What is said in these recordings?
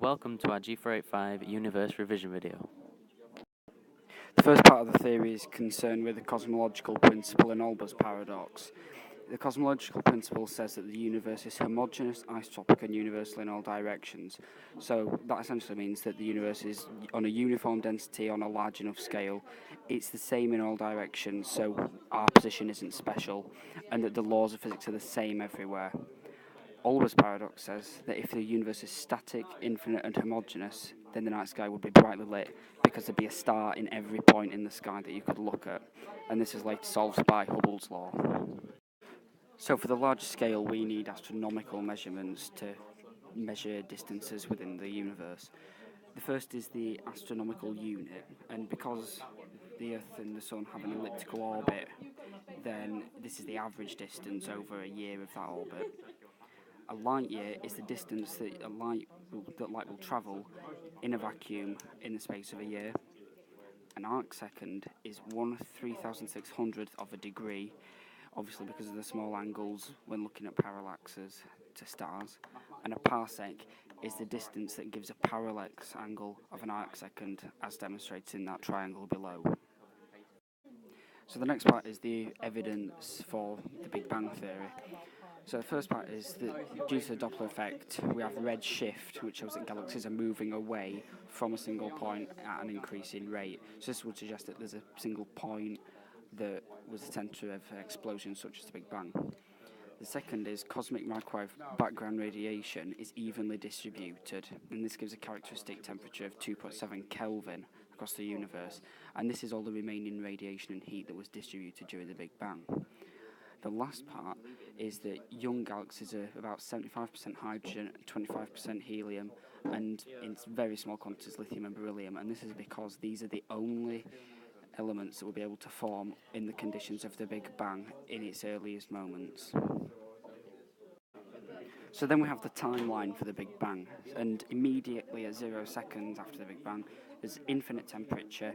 Welcome to our G485 Universe Revision video. The first part of the theory is concerned with the cosmological principle and Olbers paradox. The cosmological principle says that the universe is homogeneous, isotropic, and universal in all directions. So that essentially means that the universe is on a uniform density on a large enough scale. It's the same in all directions, so our position isn't special, and that the laws of physics are the same everywhere. Olbers paradox says that if the universe is static, infinite, and homogeneous, then the night sky would be brightly lit because there'd be a star in every point in the sky that you could look at. And this is later solved by Hubble's law. So for the large scale, we need astronomical measurements to measure distances within the universe. The first is the astronomical unit, and because the Earth and the Sun have an elliptical orbit, then this is the average distance over a year of that orbit. A light year is the distance that light will travel in a vacuum in the space of a year. An arc second is 1/3600th of a degree, obviously because of the small angles when looking at parallaxes to stars. And a parsec is the distance that gives a parallax angle of an arc second, as demonstrated in that triangle below. So the next part is the evidence for the Big Bang theory. So the first part is that due to the Doppler effect, we have red shift, which shows that galaxies are moving away from a single point at an increasing rate. So this would suggest that there's a single point that was the centre of an explosion such as the Big Bang. The second is cosmic microwave background radiation is evenly distributed, and this gives a characteristic temperature of 2.7 Kelvin across the universe, and this is all the remaining radiation and heat that was distributed during the Big Bang. The last part is that young galaxies are about 75% hydrogen, 25% helium, and in very small quantities lithium and beryllium, and this is because these are the only elements that will be able to form in the conditions of the Big Bang in its earliest moments. So then we have the timeline for the Big Bang, and immediately at 0 seconds after the Big Bang, there's infinite temperature,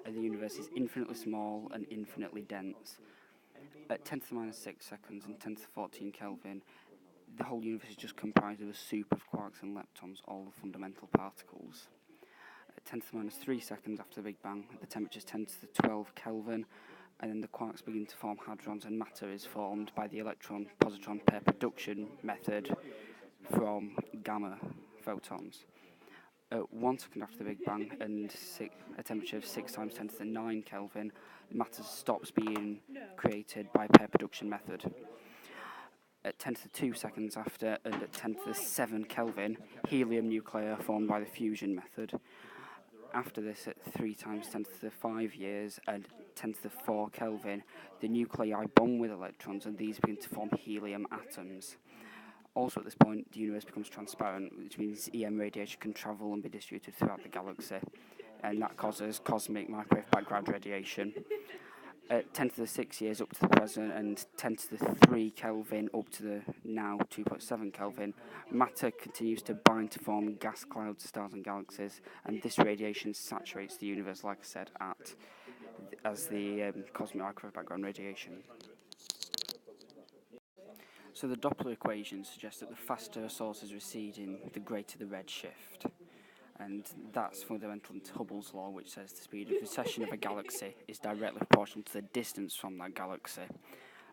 and the universe is infinitely small and infinitely dense. At 10 to the minus 6 seconds and 10 to the 14 Kelvin, the whole universe is just comprised of a soup of quarks and leptons, all the fundamental particles. At 10 to the minus 3 seconds after the Big Bang, the temperature is 10 to the 12 Kelvin, and then the quarks begin to form hadrons, and matter is formed by the electron-positron pair production method from gamma photons. At 1 second after the Big Bang and a temperature of 6 times 10 to the 9 Kelvin, matter stops being created by pair production method. At 10 to the 2 seconds after and at 10 to the 7 Kelvin, helium nuclei are formed by the fusion method. After this, at 3 times 10 to the 5 years and 10 to the 4 Kelvin, the nuclei bond with electrons and these begin to form helium atoms. Also at this point, the universe becomes transparent, which means EM radiation can travel and be distributed throughout the galaxy, and that causes cosmic microwave background radiation. At 10 to the 6 years up to the present and 10 to the 3 Kelvin up to the now 2.7 Kelvin, matter continues to bind to form gas clouds, stars and galaxies, and this radiation saturates the universe, like I said, as the cosmic microwave background radiation. So the Doppler equation suggests that the faster a source is receding, the greater the redshift. And that's fundamental to Hubble's law, which says the speed of recession of a galaxy is directly proportional to the distance from that galaxy.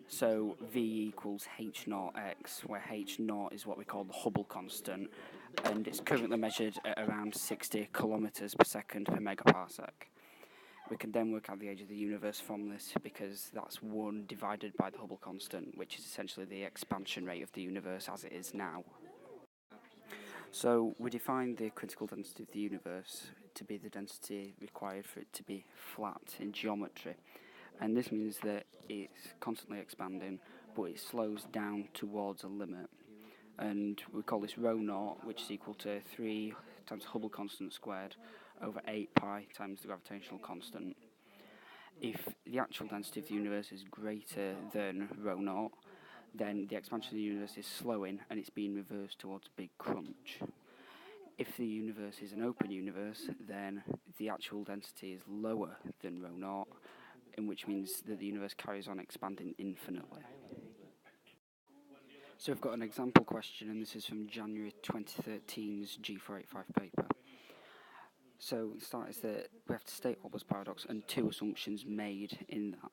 So V equals h0x, where h0 is what we call the Hubble constant, and it's currently measured at around 60 kilometers per second per megaparsec. We can then work out the age of the universe from this because that's 1 divided by the Hubble constant, which is essentially the expansion rate of the universe as it is now. So we define the critical density of the universe to be the density required for it to be flat in geometry. And this means that it's constantly expanding, but it slows down towards a limit. And we call this rho naught, which is equal to 3 times Hubble constant squared over 8 pi times the gravitational constant. If the actual density of the universe is greater than rho naught, then the expansion of the universe is slowing and it's being reversed towards a big crunch. If the universe is an open universe, then the actual density is lower than rho naught, in which means that the universe carries on expanding infinitely. So we've got an example question, and this is from January 2013's G485 paper. So the start is that we have to state Olbers paradox and two assumptions made in that.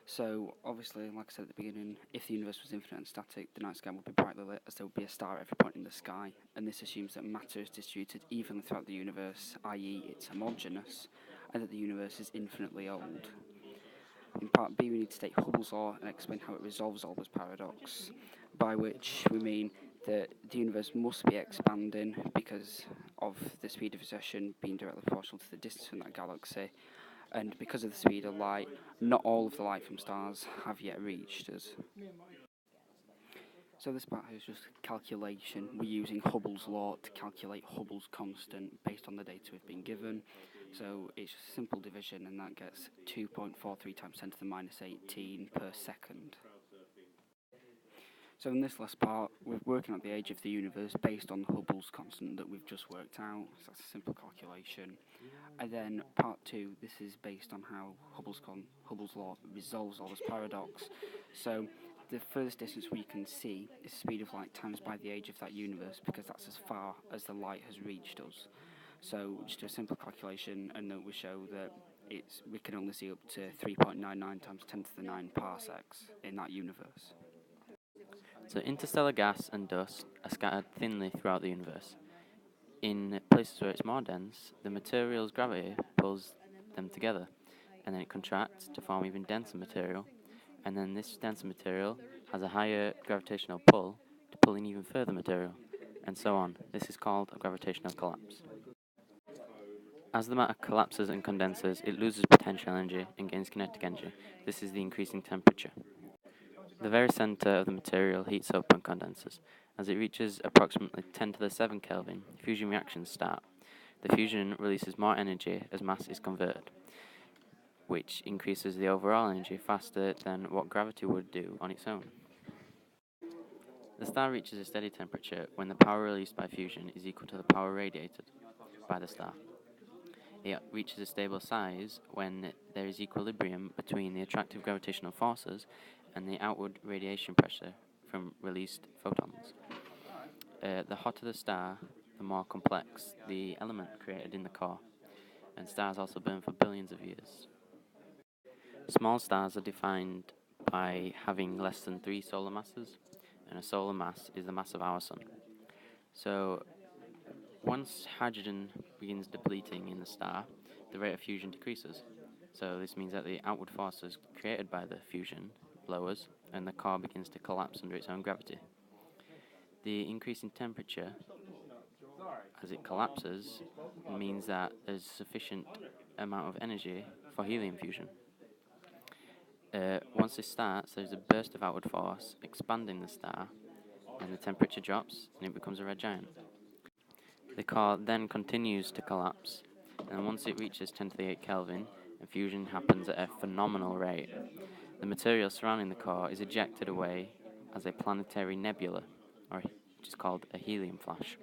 So obviously, like I said at the beginning, if the universe was infinite and static, the night sky would be brightly lit as there would be a star at every point in the sky, and this assumes that matter is distributed evenly throughout the universe, i.e. it's homogeneous, and that the universe is infinitely old. In part B, we need to state Hubble's law and explain how it resolves Olbers paradox, by which we mean that the universe must be expanding because of the speed of recession being directly proportional to the distance from that galaxy, and because of the speed of light, not all of the light from stars have yet reached us. So this part is just calculation. We're using Hubble's law to calculate Hubble's constant based on the data we've been given. So it's just simple division, and that gets 2.43 times 10 to the minus 18 per second. So in this last part, we're working out the age of the universe based on Hubble's constant that we've just worked out. So that's a simple calculation. And then part 2, this is based on how Hubble's law resolves Olbers paradox. So the furthest distance we can see is the speed of light times by the age of that universe, because that's as far as the light has reached us. So just do a simple calculation, and then we show that we can only see up to 3.99 times 10 to the 9 parsecs in that universe. So interstellar gas and dust are scattered thinly throughout the universe. In places where it's more dense, the material's gravity pulls them together, and then it contracts to form even denser material, and then this denser material has a higher gravitational pull to pull in even further material, and so on. This is called a gravitational collapse. As the matter collapses and condenses, it loses potential energy and gains kinetic energy. This is the increasing temperature. The very center of the material heats up and condenses. As it reaches approximately 10 to the 7 Kelvin, fusion reactions start. The fusion releases more energy as mass is converted, which increases the overall energy faster than what gravity would do on its own. The star reaches a steady temperature when the power released by fusion is equal to the power radiated by the star. It reaches a stable size when there is equilibrium between the attractive gravitational forces and the outward radiation pressure from released photons. The hotter the star, the more complex the element created in the core, and stars also burn for billions of years. Small stars are defined by having less than 3 solar masses, and a solar mass is the mass of our sun. So once hydrogen begins depleting in the star, the rate of fusion decreases. So this means that the outward forces created by the fusion lowers, and the core begins to collapse under its own gravity. The increase in temperature as it collapses means that there's sufficient amount of energy for helium fusion. Once this starts, there's a burst of outward force expanding the star, and the temperature drops, and it becomes a red giant. The core then continues to collapse, and once it reaches 10 to the 8 Kelvin, and fusion happens at a phenomenal rate, the material surrounding the core is ejected away as a planetary nebula, which is called a helium flash.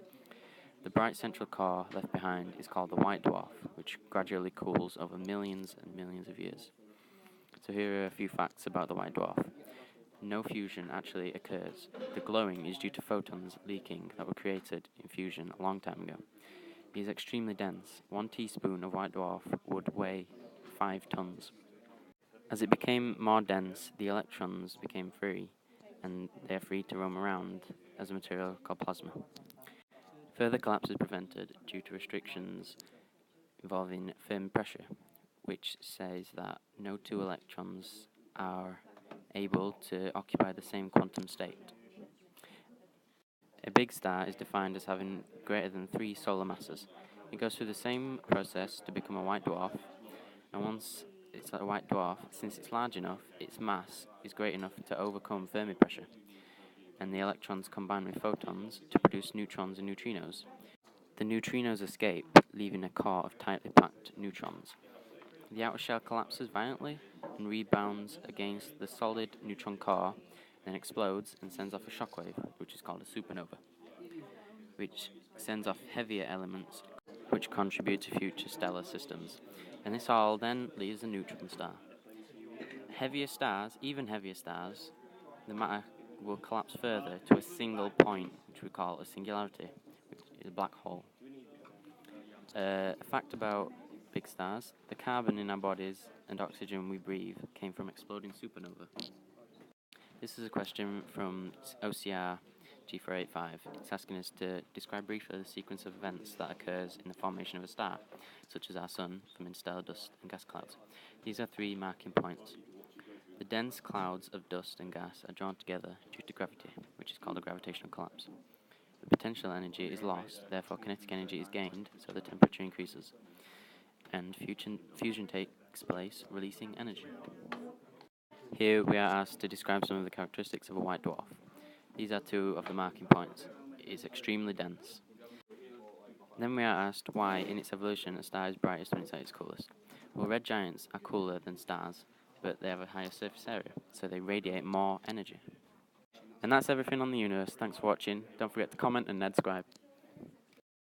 The bright central core left behind is called the white dwarf, which gradually cools over millions and millions of years. So here are a few facts about the white dwarf. No fusion actually occurs. The glowing is due to photons leaking that were created in fusion a long time ago. It is extremely dense. 1 teaspoon of white dwarf would weigh 5 tons. As it became more dense, the electrons became free, and they are free to roam around as a material called plasma. Further collapse is prevented due to restrictions involving Fermi pressure, which says that no 2 electrons are able to occupy the same quantum state. A big star is defined as having greater than 3 solar masses. It goes through the same process to become a white dwarf, and once it's a white dwarf, since it's large enough, its mass is great enough to overcome Fermi pressure, and the electrons combine with photons to produce neutrons and neutrinos. The neutrinos escape, leaving a core of tightly packed neutrons. The outer shell collapses violently and rebounds against the solid neutron core, then explodes and sends off a shockwave, which is called a supernova, which sends off heavier elements which contribute to future stellar systems, and this all then leaves a neutron star. Heavier stars, even heavier stars, the matter will collapse further to a single point, which we call a singularity, which is a black hole. A fact about big stars: the carbon in our bodies and oxygen we breathe came from exploding supernova. This is a question from OCR G485. It's asking us to describe briefly the sequence of events that occurs in the formation of a star, such as our Sun, from interstellar dust and gas clouds. These are 3 marking points. The dense clouds of dust and gas are drawn together due to gravity, which is called a gravitational collapse. The potential energy is lost, therefore kinetic energy is gained, so the temperature increases, and fusion takes place, releasing energy. Here we are asked to describe some of the characteristics of a white dwarf. These are 2 of the marking points. It is extremely dense. Then we are asked why, in its evolution, a star is brightest when it's at its coolest. Well, red giants are cooler than stars, but they have a higher surface area, so they radiate more energy. And that's everything on the universe. Thanks for watching. Don't forget to comment and subscribe.